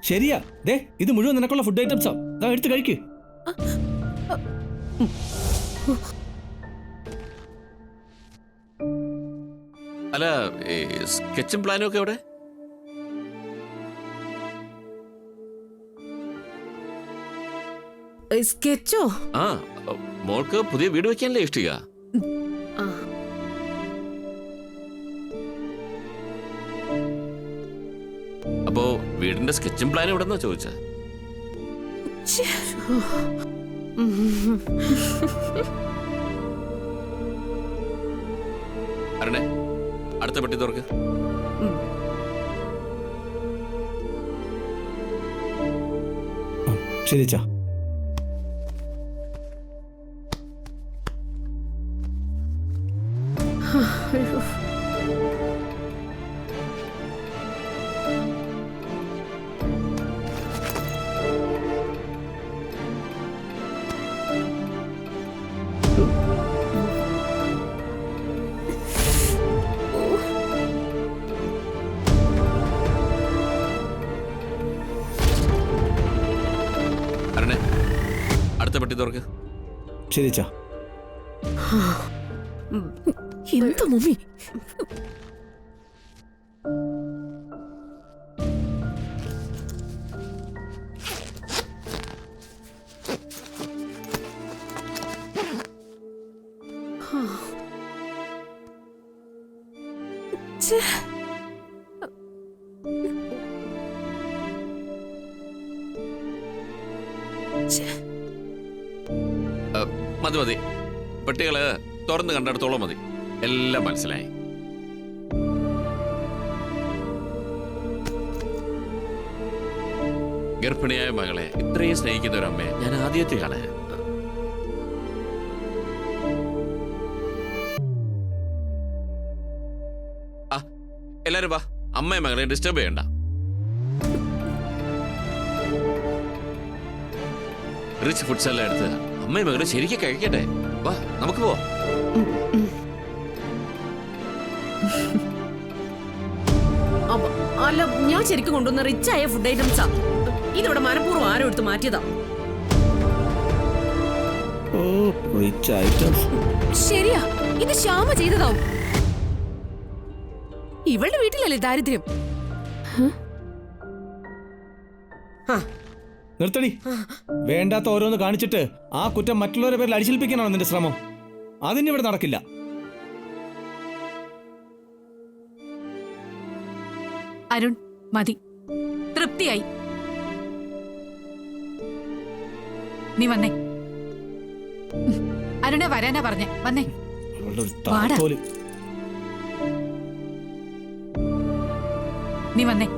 ശരിയാ, ദേ ഇത് മുഴുവൻ നിനക്കുള്ള ഫുഡ് ഐറ്റംസാ. ദാ എടുത്ത് കഴിക്ക്. അല്ല, സ്കെച്ചും പ്ലാനും ഒക്കെ എവിടെ? സ്കെച്ചോ? ആ, മോൾക്ക് പുതിയ വീട് വെക്കാനല്ലേ ഇഷ്ടിക? അപ്പോ വീടിന്റെ സ്കെച്ചും പ്ലാനും എവിടെന്നാ ചോദിച്ച? അരണേ, അടുത്ത പെട്ടി തുറക്ക്. ശരി ചാ. അരണേ, അടുത്ത പെട്ടി തുറക്ക്. ശരി ചാ. എന്താ മമ്മി? മതി മതി, പെട്ടികള് തുറന്ന് കണ്ടെടുത്തോളം മതി. എല്ലാം മനസ്സിലായി. ഗർഭിണിയായ മകളെ ഇത്രയും സ്നേഹിക്കുന്ന ഒരു അമ്മയെ ഞാൻ ആദ്യത്തെ കാണാൻ. എല്ലാരും വാ, അമ്മയെ മകളെ ഡിസ്റ്റർബ് ചെയ്യണ്ട. റിച്ച് ഫുഡ്സ് എല്ലാം എടുത്ത് അമ്മയും മകളെ ശരിക്കും കഴിക്കട്ടെ. വാ, നമുക്ക് പോവാം. അല്ല, ഞാൻ ശരിക്കും കൊണ്ടുവന്ന റിച്ച് ആയ ഫുഡ് ഐറ്റംസാ. ഇതിവിടെ മനഃപൂർവ്വം ആരോ എടുത്ത് മാറ്റിയതാ. ശരിയാ, ഇത് ശ്യാമ ചെയ്തതാവും. ഇവളുടെ വീട്ടിലല്ലേ ദാരിദ്ര്യം. നിർത്തടി. വേണ്ടാത്ത ഓരോന്ന് കാണിച്ചിട്ട് ആ കുറ്റം മറ്റുള്ളവരുടെ പേരിൽ അടിച്ചേൽപ്പിക്കാനാണ് നിന്റെ ശ്രമം. അതിനിവിടെ നടക്കില്ല. അരുൺ, മതി, തൃപ്തിയായി. നീ വന്നേ. അരുണെ വരാനാ പറഞ്ഞേ, വന്നേ. നീ വന്നേ.